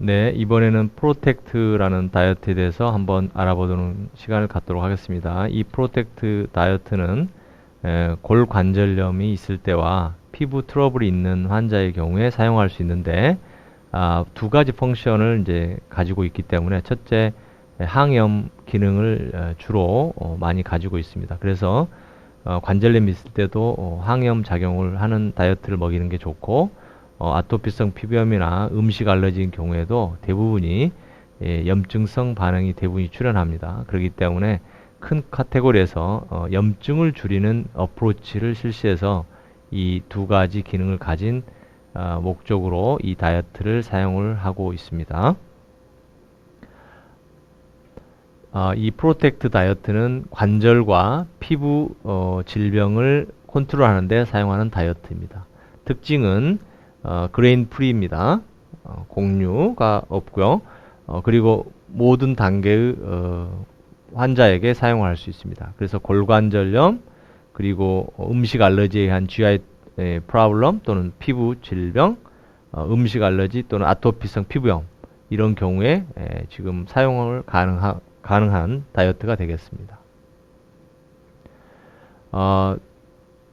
네, 이번에는 프로텍트라는 다이어트에 대해서 한번 알아보는 시간을 갖도록 하겠습니다. 이 프로텍트 다이어트는 골관절염이 있을 때와 피부 트러블이 있는 환자의 경우에 사용할 수 있는데 두 가지 펑션을 이제 가지고 있기 때문에 첫째, 항염 기능을 주로 많이 가지고 있습니다. 그래서 관절염이 있을 때도 항염 작용을 하는 다이어트를 먹이는 게 좋고 아토피성 피부염이나 음식 알러지인 경우에도 대부분이 염증성 반응이 대부분이 출현합니다. 그렇기 때문에 큰 카테고리에서 염증을 줄이는 어프로치를 실시해서 이 두 가지 기능을 가진 목적으로 이 다이어트를 사용을 하고 있습니다. 이 프로텍트 다이어트는 관절과 피부 질병을 컨트롤하는 데 사용하는 다이어트입니다. 특징은 그레인 프리입니다. 곡류가 없고요. 그리고 모든 단계의 환자에게 사용할 수 있습니다. 그래서 골관절염, 그리고 음식 알러지에 의한 GI 프로블럼 또는 피부 질병, 음식 알러지 또는 아토피성 피부염 이런 경우에 지금 사용을 가능한 다이어트가 되겠습니다.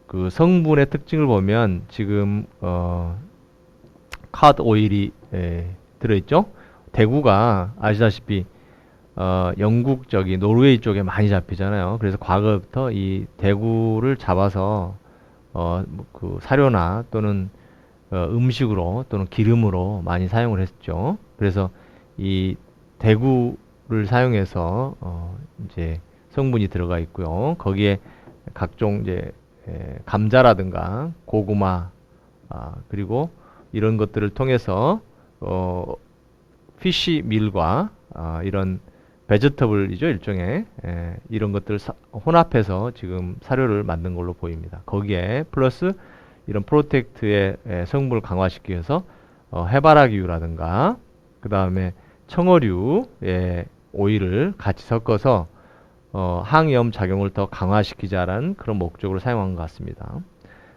그 성분의 특징을 보면 지금 카드 오일이 들어있죠. 대구가 아시다시피 영국 노르웨이 쪽에 많이 잡히잖아요. 그래서 과거부터 이 대구를 잡아서 그 사료나 또는 음식으로 또는 기름으로 많이 사용을 했죠. 그래서 이 대구를 사용해서 이제 성분이 들어가 있고요. 거기에 각종 이제 감자라든가 고구마 그리고 이런 것들을 통해서 피쉬 밀과 이런 베지터블이죠, 일종의 이런 것들을 혼합해서 지금 사료를 만든 걸로 보입니다. 거기에 플러스 이런 프로텍트의 성분을 강화시키기 위해서 해바라기유라든가 그 다음에 청어류의 오일을 같이 섞어서 항염 작용을 더 강화시키자라는 그런 목적으로 사용한 것 같습니다.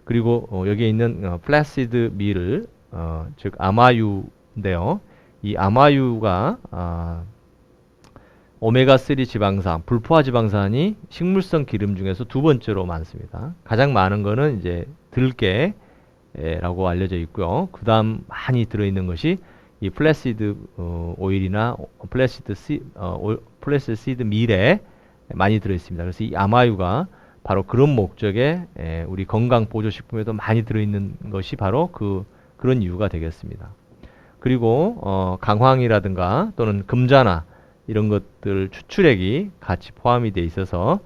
그리고 여기에 있는 플래시드 밀을 즉 아마유인데요. 이 아마유가 오메가3 지방산, 불포화 지방산이 식물성 기름 중에서 두 번째로 많습니다. 가장 많은 거는 이제 들깨라고 알려져 있고요. 그 다음 많이 들어있는 것이 이 플래시드 오일이나 플래시드 시드 밀에 많이 들어있습니다. 그래서 이 아마유가 바로 그런 목적에 우리 건강 보조식품에도 많이 들어있는 것이 바로 그런 이유가 되겠습니다. 그리고 강황이라든가 또는 금자나 이런 것들 추출액이 같이 포함이 돼 있어서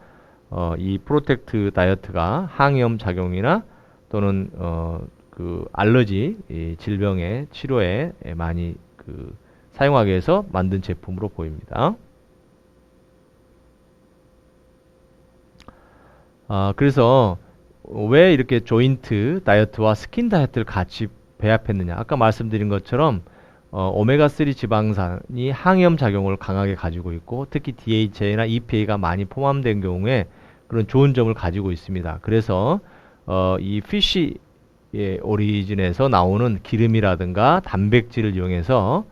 이 프로텍트 다이어트가 항염 작용이나 또는 그 알러지 질병의 치료에 많이 사용하기 위해서 만든 제품으로 보입니다. 그래서 왜 이렇게 조인트 다이어트와 스킨 다이어트를 같이 배합했느냐. 아까 말씀드린 것처럼 오메가3 지방산이 항염 작용을 강하게 가지고 있고 특히 DHA나 EPA가 많이 포함된 경우에 그런 좋은 점을 가지고 있습니다. 그래서 이 피쉬 오리진에서 나오는 기름이라든가 단백질을 이용해서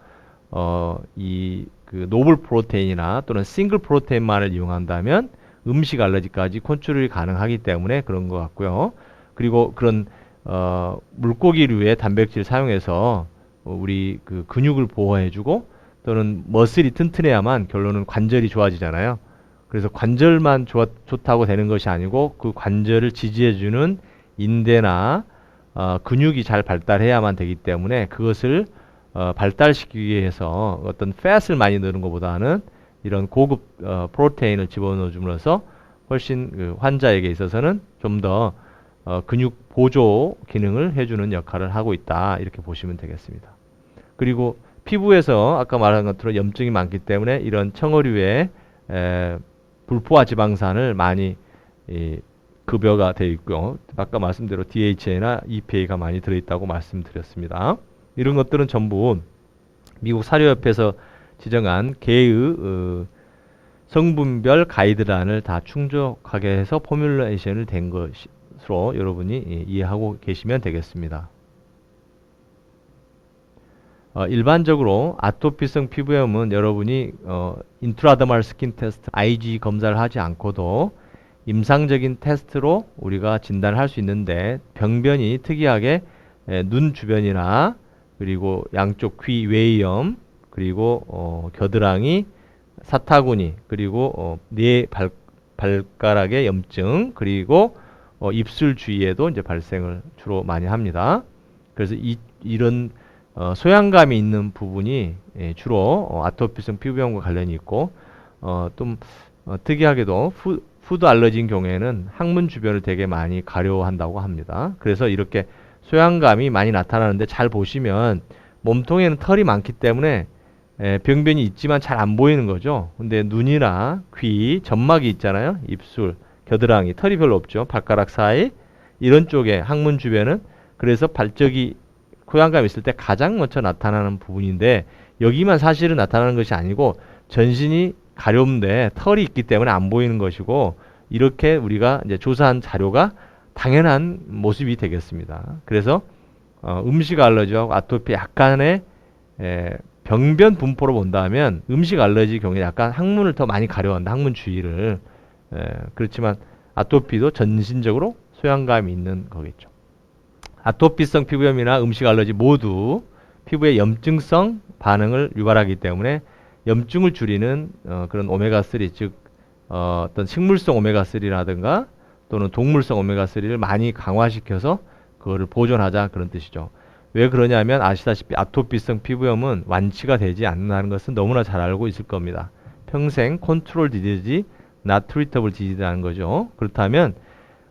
이 그 노블 프로테인이나 또는 싱글 프로테인만을 이용한다면 음식 알러지까지 컨트롤이 가능하기 때문에 그런 것 같고요. 그리고 그런 물고기류의 단백질 사용해서 우리 그 근육을 보호해주고 또는 머슬이 튼튼해야만 결론은 관절이 좋아지잖아요. 그래서 관절만 좋다고 되는 것이 아니고 그 관절을 지지해주는 인대나 근육이 잘 발달해야만 되기 때문에 그것을 발달시키기 위해서 어떤 팻을 많이 넣는 것보다는 이런 고급 프로테인을 집어넣어 줌으로써 훨씬 그 환자에게 있어서는 좀 더 근육 보조 기능을 해주는 역할을 하고 있다 이렇게 보시면 되겠습니다. 그리고 피부에서 아까 말한 것처럼 염증이 많기 때문에 이런 청어류의 불포화 지방산을 많이 급여가 되어 있고요. 아까 말씀대로 DHA나 EPA가 많이 들어있다고 말씀드렸습니다. 이런 것들은 전부 미국 사료협회에서 지정한 개의 성분별 가이드란을 다 충족하게 해서 포뮬레이션을 된 것으로 여러분이 이해하고 계시면 되겠습니다. 일반적으로 아토피성 피부염은 여러분이 인트라더말 스킨 테스트 IG 검사를 하지 않고도 임상적인 테스트로 우리가 진단을 할 수 있는데 병변이 특이하게 눈 주변이나 그리고 양쪽 귀 외이염 그리고 겨드랑이 사타구니 그리고 뇌 발가락의 염증 그리고 입술 주위에도 이제 발생을 주로 많이 합니다. 그래서 이런 소양감이 있는 부분이 주로 아토피성 피부염과 관련이 있고 좀 특이하게도 푸드 알러지인 경우에는 항문 주변을 되게 많이 가려한다고 합니다. 그래서 이렇게 소양감이 많이 나타나는데 잘 보시면 몸통에는 털이 많기 때문에 병변이 있지만 잘 안 보이는 거죠. 근데 눈이나 귀, 점막이 있잖아요. 입술, 겨드랑이, 털이 별로 없죠. 발가락 사이 이런 쪽에 항문 주변은 그래서 발적이 소양감이 있을 때 가장 먼저 나타나는 부분인데 여기만 사실은 나타나는 것이 아니고 전신이 가려운데 털이 있기 때문에 안 보이는 것이고 이렇게 우리가 이제 조사한 자료가 당연한 모습이 되겠습니다. 그래서 음식 알러지와 아토피 약간의 병변 분포로 본다면 음식 알러지 경우에 약간 항문을 더 많이 가려한다. 항문 주위를. 그렇지만 아토피도 전신적으로 소양감이 있는 거겠죠. 아토피성 피부염이나 음식 알러지 모두 피부에 염증성 반응을 유발하기 때문에 염증을 줄이는 그런 오메가3 즉 어떤 식물성 오메가3라든가 또는 동물성 오메가3를 많이 강화시켜서 그거를 보존하자 그런 뜻이죠. 왜 그러냐면 아시다시피 아토피성 피부염은 완치가 되지 않는다는 것은 너무나 잘 알고 있을 겁니다. 평생 컨트롤 디지지, not treatable disease라는 거죠. 그렇다면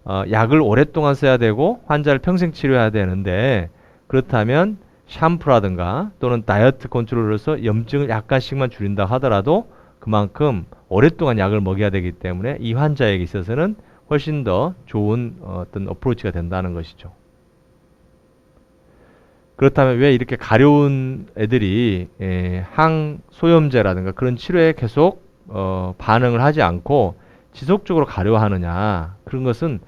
약을 오랫동안 써야 되고 환자를 평생 치료해야 되는데 그렇다면 샴푸라든가 또는 다이어트 컨트롤로서 염증을 약간씩만 줄인다 하더라도 그만큼 오랫동안 약을 먹여야 되기 때문에 이 환자에게 있어서는 훨씬 더 좋은 어떤 어프로치가 된다는 것이죠. 그렇다면 왜 이렇게 가려운 애들이 항소염제라든가 그런 치료에 계속 반응을 하지 않고 지속적으로 가려워하느냐 그런 것은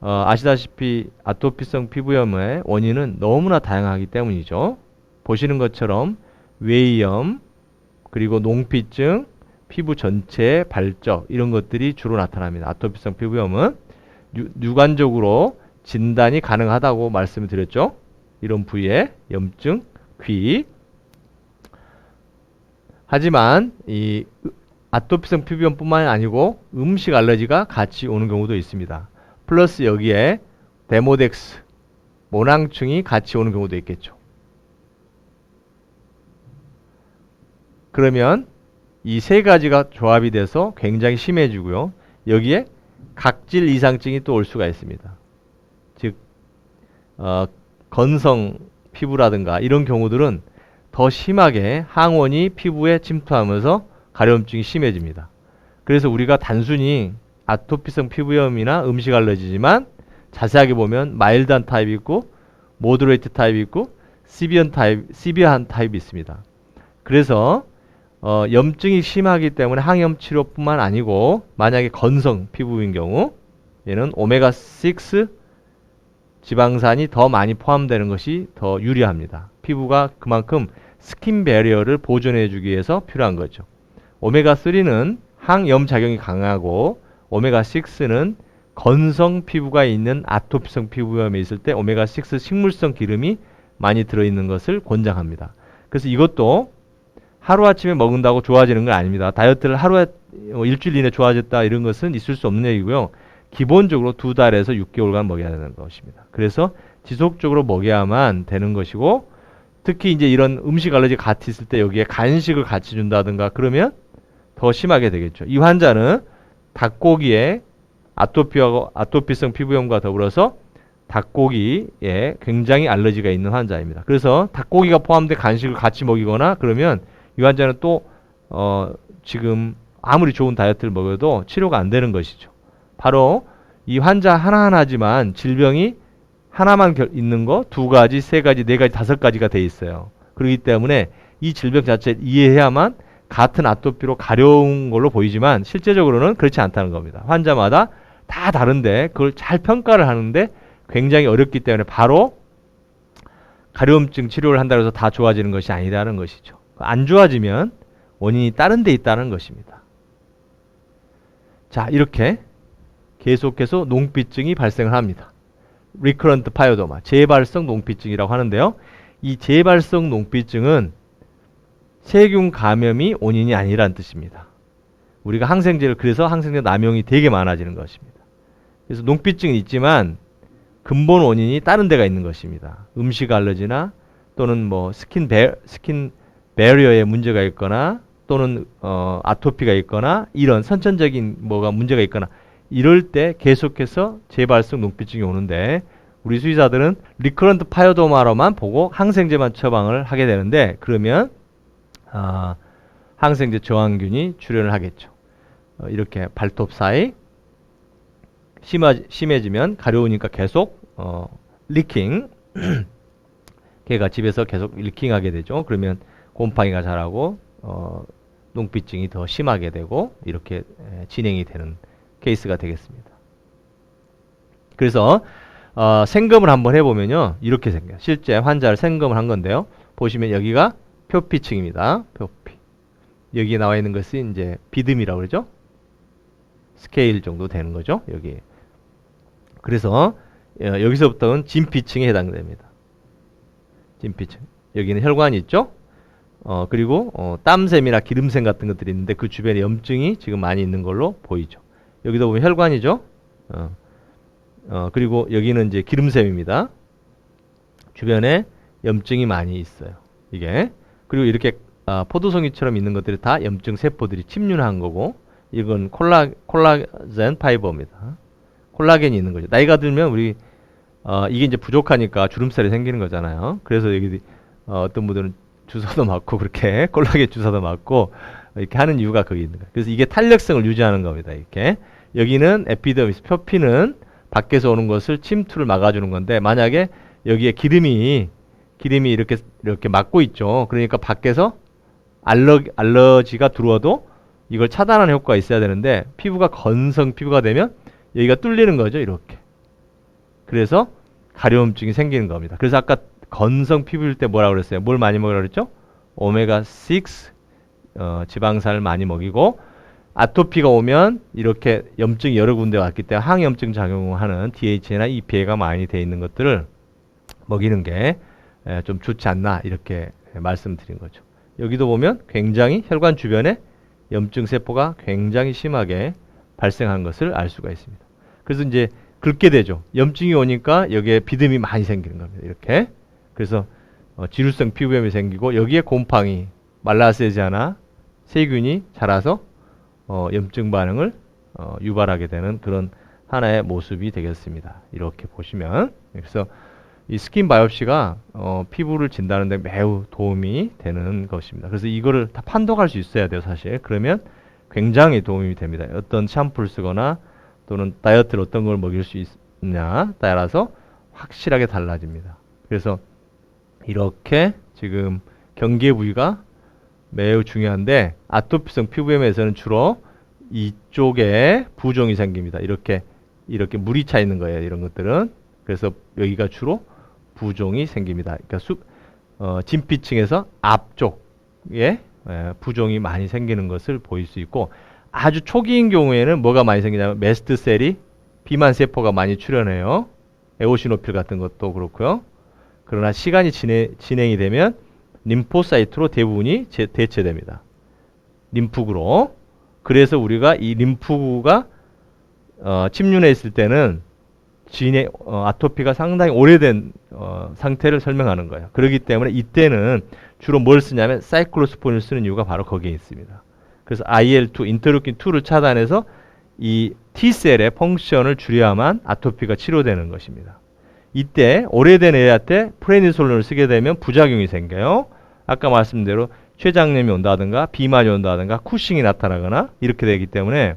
아시다시피 아토피성 피부염의 원인은 너무나 다양하기 때문이죠. 보시는 것처럼 외이염 그리고 농피증 피부 전체의 발적 이런 것들이 주로 나타납니다. 아토피성 피부염은 유관적으로 진단이 가능하다고 말씀을 드렸죠. 이런 부위에 염증, 귀. 하지만 이 아토피성 피부염뿐만 아니고 음식 알러지가 같이 오는 경우도 있습니다. 플러스 여기에 데모덱스, 모낭충이 같이 오는 경우도 있겠죠. 그러면 이 세 가지가 조합이 돼서 굉장히 심해지고요. 여기에 각질 이상증이 또 올 수가 있습니다. 즉 건성 피부라든가 이런 경우들은 더 심하게 항원이 피부에 침투하면서 가려움증이 심해집니다. 그래서 우리가 단순히 아토피성 피부염이나 음식 알러지지만 자세하게 보면 마일드한 타입이 있고 모더레이트 타입이 있고 시비어한 타입이 있습니다. 그래서 염증이 심하기 때문에 항염 치료뿐만 아니고 만약에 건성 피부인 경우 얘는 오메가6 지방산이 더 많이 포함되는 것이 더 유리합니다. 피부가 그만큼 스킨 배리어를 보존해 주기 위해서 필요한 거죠. 오메가3는 항염 작용이 강하고 오메가6는 건성 피부가 있는 아토피성 피부염에 있을 때 오메가6 식물성 기름이 많이 들어있는 것을 권장합니다. 그래서 이것도 하루아침에 먹는다고 좋아지는 건 아닙니다. 다이어트를 하루에 일주일 이내 좋아졌다 이런 것은 있을 수 없는 얘기고요. 기본적으로 2달에서 6개월간 먹여야 되는 것입니다. 그래서 지속적으로 먹여야만 되는 것이고 특히 이제 이런 음식 알러지 같이 있을 때 여기에 간식을 같이 준다든가 그러면 더 심하게 되겠죠. 이 환자는 닭고기에 아토피성 피부염과 더불어서 닭고기에 굉장히 알러지가 있는 환자입니다. 그래서 닭고기가 포함된 간식을 같이 먹이거나 그러면 이 환자는 또 지금 아무리 좋은 다이어트를 먹어도 치료가 안 되는 것이죠. 바로 이 환자 하나하나지만 질병이 하나만 있는 거, 2가지, 3가지, 4가지, 5가지가 돼 있어요. 그렇기 때문에 이 질병 자체를 이해해야만 같은 아토피로 가려운 걸로 보이지만 실제적으로는 그렇지 않다는 겁니다. 환자마다 다 다른데 그걸 잘 평가를 하는데 굉장히 어렵기 때문에 바로 가려움증 치료를 한다고 해서 다 좋아지는 것이 아니라는 것이죠. 안 좋아지면 원인이 다른 데 있다는 것입니다. 자, 이렇게 계속해서 농피증이 발생을 합니다. 리커런트 파이오도마, 재발성 농피증이라고 하는데요. 이 재발성 농피증은 세균 감염이 원인이 아니라는 뜻입니다. 우리가 항생제를, 그래서 항생제 남용이 되게 많아지는 것입니다. 그래서 농피증은 있지만 근본 원인이 다른 데가 있는 것입니다. 음식 알러지나 또는 뭐 스킨 베리어에 문제가 있거나 또는 아토피가 있거나 이런 선천적인 뭐가 문제가 있거나 이럴 때 계속해서 재발성 농피증이 오는데 우리 수의사들은 리커런트 파이오도마로만 보고 항생제만 처방을 하게 되는데 그러면 항생제 저항균이 출현을 하겠죠. 이렇게 발톱 사이 심해지면 가려우니까 계속 리킹 걔가 집에서 계속 리킹하게 되죠. 그러면 곰팡이가 자라고 농피증이 더 심하게 되고 이렇게 진행이 되는 케이스가 되겠습니다. 그래서 생검을 한번 해보면요 이렇게 생겨요. 실제 환자를 생검을 한 건데요. 보시면 여기가 표피층입니다. 표피. 여기에 나와 있는 것이 이제 비듬이라고 그러죠. 스케일 정도 되는 거죠. 여기. 그래서 여기서부터는 진피층에 해당됩니다. 진피층. 여기는 혈관이 있죠. 그리고 땀샘이나 기름샘 같은 것들이 있는데 그 주변에 염증이 지금 많이 있는 걸로 보이죠. 여기도 보면 혈관이죠. 그리고 여기는 이제 기름샘입니다. 주변에 염증이 많이 있어요. 이게. 그리고 이렇게 포도송이처럼 있는 것들이 다 염증 세포들이 침륜한 거고 이건 콜라겐 파이버입니다. 콜라겐이 있는 거죠. 나이가 들면 우리 이게 이제 부족하니까 주름살이 생기는 거잖아요. 그래서 여기 어떤 분들은 주사도 맞고 그렇게 콜라겐 주사도 맞고 이렇게 하는 이유가 거기 있는 거예요. 그래서 이게 탄력성을 유지하는 겁니다. 이렇게 여기는 에피더미스 표피는 밖에서 오는 것을 침투를 막아주는 건데 만약에 여기에 기름이 이렇게 막고 있죠. 그러니까 밖에서 알러지가 들어와도 이걸 차단하는 효과가 있어야 되는데 피부가 건성 피부가 되면 여기가 뚫리는 거죠. 이렇게. 그래서 가려움증이 생기는 겁니다. 그래서 아까 건성 피부일 때 뭐라고 그랬어요? 뭘 많이 먹으라고 그랬죠? 오메가6 지방산을 많이 먹이고 아토피가 오면 이렇게 염증이 여러 군데 왔기 때문에 항염증 작용하는 DHA나 EPA가 많이 돼 있는 것들을 먹이는 게 좀 좋지 않나 이렇게 말씀드린 거죠. 여기도 보면 굉장히 혈관 주변에 염증 세포가 굉장히 심하게 발생한 것을 알 수가 있습니다. 그래서 이제 긁게 되죠. 염증이 오니까 여기에 비듬이 많이 생기는 겁니다. 이렇게. 그래서 지루성 피부염이 생기고 여기에 곰팡이, 말라세지아나 세균이 자라서 염증 반응을 유발하게 되는 그런 하나의 모습이 되겠습니다. 이렇게 보시면. 그래서 이 스킨 바이옵시가 피부를 진단하는 데 매우 도움이 되는 것입니다. 그래서 이거를 다 판독할 수 있어야 돼요, 사실. 그러면 굉장히 도움이 됩니다. 어떤 샴푸를 쓰거나 또는 다이어트를 어떤 걸 먹일 수 있느냐 따라서 확실하게 달라집니다. 그래서 이렇게 지금 경계 부위가 매우 중요한데 아토피성 피부염에서는 주로 이쪽에 부종이 생깁니다. 이렇게 물이 차 있는 거예요. 이런 것들은. 그래서 여기가 주로 부종이 생깁니다. 그러니까 진피층에서 앞쪽에 부종이 많이 생기는 것을 보일 수 있고 아주 초기인 경우에는 뭐가 많이 생기냐면 메스트셀이 비만 세포가 많이 출현해요. 에오시노필 같은 것도 그렇고요. 그러나 시간이 진행이 되면 림포사이트로 대부분이 대체됩니다. 림프구로. 그래서 우리가 이 림프구가 침륜해 있을 때는 아토피가 상당히 오래된 상태를 설명하는 거예요. 그렇기 때문에 이때는 주로 뭘 쓰냐면 사이클로스폰을 쓰는 이유가 바로 거기에 있습니다. 그래서 IL-2, 인터루킨-2를 차단해서 이 T셀의 펑션을 줄여야만 아토피가 치료되는 것입니다. 이때 오래된 애한테 프레니솔론을 쓰게 되면 부작용이 생겨요. 아까 말씀드린 대로 췌장염이 온다든가 비만이 온다든가 쿠싱이 나타나거나 이렇게 되기 때문에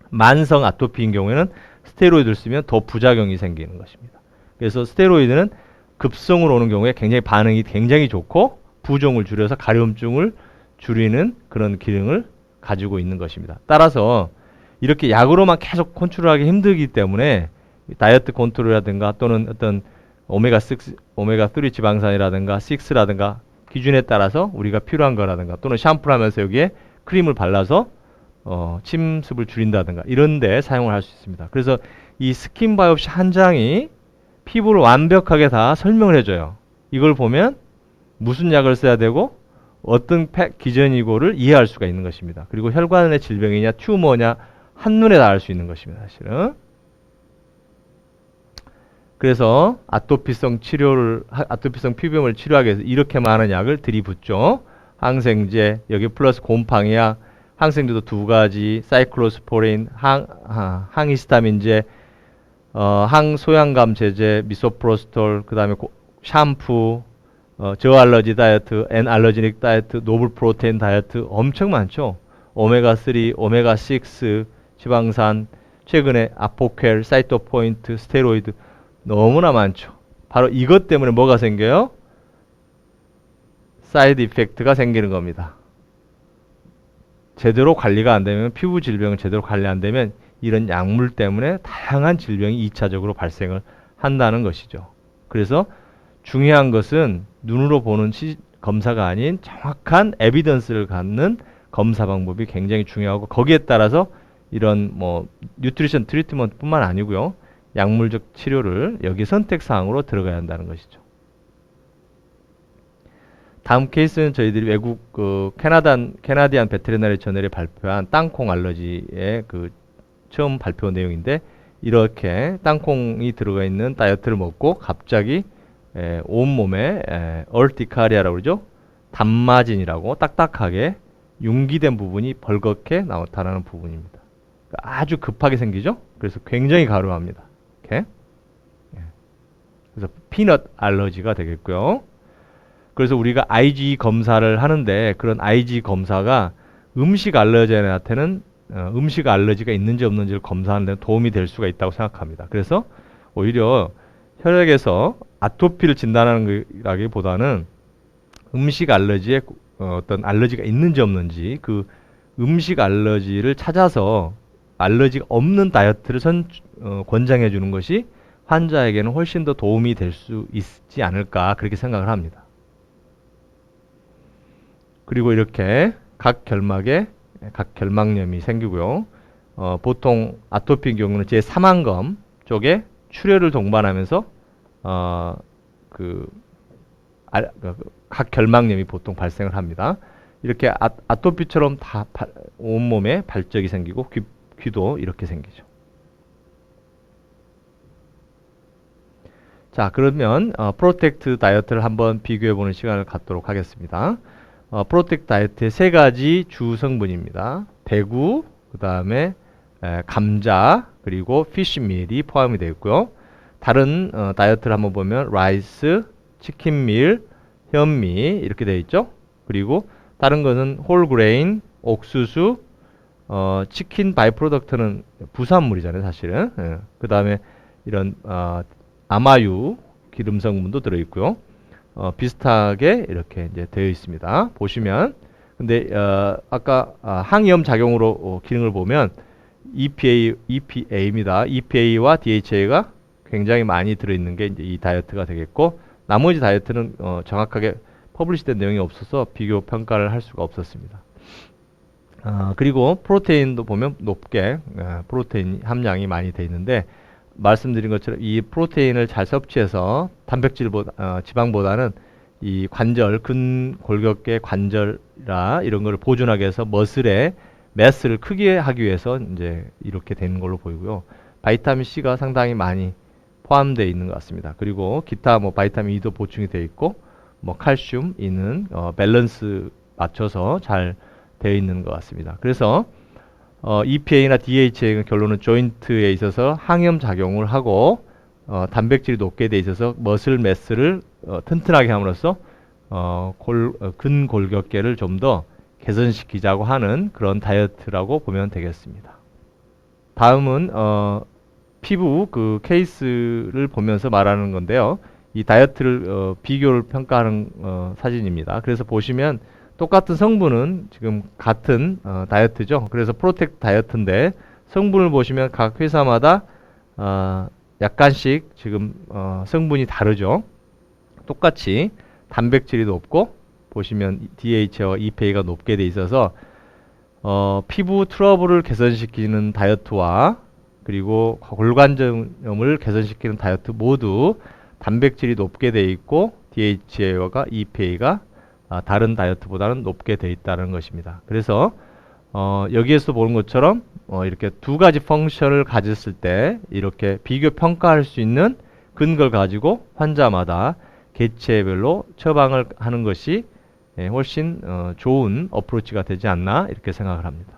만성 아토피인 경우에는 스테로이드를 쓰면 더 부작용이 생기는 것입니다. 그래서 스테로이드는 급성으로 오는 경우에 굉장히 반응이 굉장히 좋고 부종을 줄여서 가려움증을 줄이는 그런 기능을 가지고 있는 것입니다. 따라서 이렇게 약으로만 계속 컨트롤하기 힘들기 때문에 다이어트 컨트롤이라든가 또는 어떤 오메가3 지방산이라든가 6라든가 기준에 따라서 우리가 필요한 거라든가 또는 샴푸를 하면서 여기에 크림을 발라서 침습을 줄인다든가 이런 데 사용을 할 수 있습니다. 그래서 이 스킨 바이옵시 한 장이 피부를 완벽하게 다 설명을 해줘요. 이걸 보면 무슨 약을 써야 되고 어떤 기전이고를 이해할 수가 있는 것입니다. 그리고 혈관의 질병이냐 튜머냐 한눈에 다 알 수 있는 것입니다. 사실은. 그래서 아토피성 피부염을 치료하기 위해서 이렇게 많은 약을 들이붓죠. 항생제, 여기 플러스 곰팡이약, 항생제도 두 가지, 사이클로스포린, 항히스타민제, 항소양감 제제, 미소프로스톨, 그 다음에 샴푸, 저알러지 다이어트, N알러지닉 다이어트, 노블 프로테인 다이어트 엄청 많죠. 오메가3, 오메가6, 지방산, 최근에 아포켈, 사이토포인트, 스테로이드 너무나 많죠. 바로 이것 때문에 뭐가 생겨요? 사이드 이펙트가 생기는 겁니다. 제대로 관리가 안 되면, 피부 질병을 제대로 관리 안 되면 이런 약물 때문에 다양한 질병이 2차적으로 발생을 한다는 것이죠. 그래서 중요한 것은 눈으로 보는 검사가 아닌 정확한 에비던스를 갖는 검사 방법이 굉장히 중요하고, 거기에 따라서 이런 뉴트리션 트리트먼트 뿐만 아니고요, 약물적 치료를 여기 선택사항으로 들어가야 한다는 것이죠. 다음 케이스는 저희들이 외국 캐나디안 베테리너리 저널에 발표한 땅콩 알러지의 처음 발표 내용인데, 이렇게 땅콩이 들어가 있는 다이어트를 먹고 갑자기 온몸에 얼티카리아라고 그러죠. 단마진이라고 딱딱하게 융기된 부분이 벌겋게 나타나는 부분입니다. 아주 급하게 생기죠. 그래서 굉장히 가려워합니다. 이렇게. 그래서 피넛 알러지가 되겠고요. 그래서 우리가 IgE 검사를 하는데, 그런 IgE 검사가 음식 알러지한테는 음식 알러지가 있는지 없는지를 검사하는 데 도움이 될 수가 있다고 생각합니다. 그래서 오히려 혈액에서 아토피를 진단하는 것이라기보다는 음식 알러지에 어떤 알러지가 있는지 없는지 그 음식 알러지를 찾아서 알러지가 없는 다이어트를 권장해 주는 것이 환자에게는 훨씬 더 도움이 될 수 있지 않을까, 그렇게 생각을 합니다. 그리고 이렇게 각 결막에 각 결막염이 생기고요. 보통 아토피인 경우는 제3항검 쪽에 출혈을 동반하면서 각 결막염이 보통 발생을 합니다. 이렇게 아토피처럼 다 온몸에 발적이 생기고 귀도 이렇게 생기죠. 자, 그러면 프로텍트 다이어트를 한번 비교해보는 시간을 갖도록 하겠습니다. 프로텍트 다이어트의 세 가지 주 성분입니다. 대구, 그 다음에 감자, 그리고 피쉬밀이 포함이 되어 있고요. 다른 다이어트를 한번 보면 라이스, 치킨밀, 현미 이렇게 되어 있죠. 그리고 다른 거는 홀그레인, 옥수수, 치킨 바이 프로덕트는 부산물이잖아요, 사실은. 그 다음에 이런 아마유 기름 성분도 들어 있고요. 비슷하게 이렇게 이제 되어 있습니다. 보시면. 근데 아까 항염 작용으로 기능을 보면 EPA입니다. EPA와 DHA가 굉장히 많이 들어 있는 게 이제 이 다이어트가 되겠고, 나머지 다이어트는 정확하게 퍼블리시된 내용이 없어서 비교 평가를 할 수가 없었습니다. 그리고 프로테인도 보면 높게 프로테인 함량이 많이 되어 있는데, 말씀드린 것처럼 이 프로테인을 잘 섭취해서 지방보다는 이 관절, 근골격계 관절이나 이런 거를 보존하기 위해서 머슬의 매스를 크게 하기 위해서 이제 이렇게 되는 걸로 보이고요. 바이타민 C가 상당히 많이 포함되어 있는 것 같습니다. 그리고 기타 바이타민 E도 보충이 되어 있고, 칼슘, E는 밸런스 맞춰서 잘 되어 있는 것 같습니다. 그래서 EPA나 DHA 결론은 조인트에 있어서 항염 작용을 하고, 단백질이 높게 돼 있어서 머슬 매스를 튼튼하게 함으로써 근골격계를 좀 더 개선시키자고 하는 그런 다이어트라고 보면 되겠습니다. 다음은 피부 케이스를 보면서 말하는 건데요. 이 다이어트를 비교를 평가하는 사진입니다. 그래서 보시면 똑같은 성분은 지금 같은 다이어트죠. 그래서 프로텍트 다이어트인데 성분을 보시면 각 회사마다 약간씩 지금 성분이 다르죠. 똑같이 단백질이 높고 보시면 DHA와 EPA가 높게 돼 있어서 피부 트러블을 개선시키는 다이어트와 그리고 골관절염을 개선시키는 다이어트 모두 단백질이 높게 돼 있고 DHA와 EPA가 다른 다이어트보다는 높게 돼 있다는 것입니다. 그래서 여기에서 보는 것처럼 이렇게 두 가지 펑션을 가졌을 때 이렇게 비교 평가할 수 있는 근거를 가지고 환자마다 개체별로 처방을 하는 것이 훨씬 좋은 어프로치가 되지 않나 이렇게 생각을 합니다.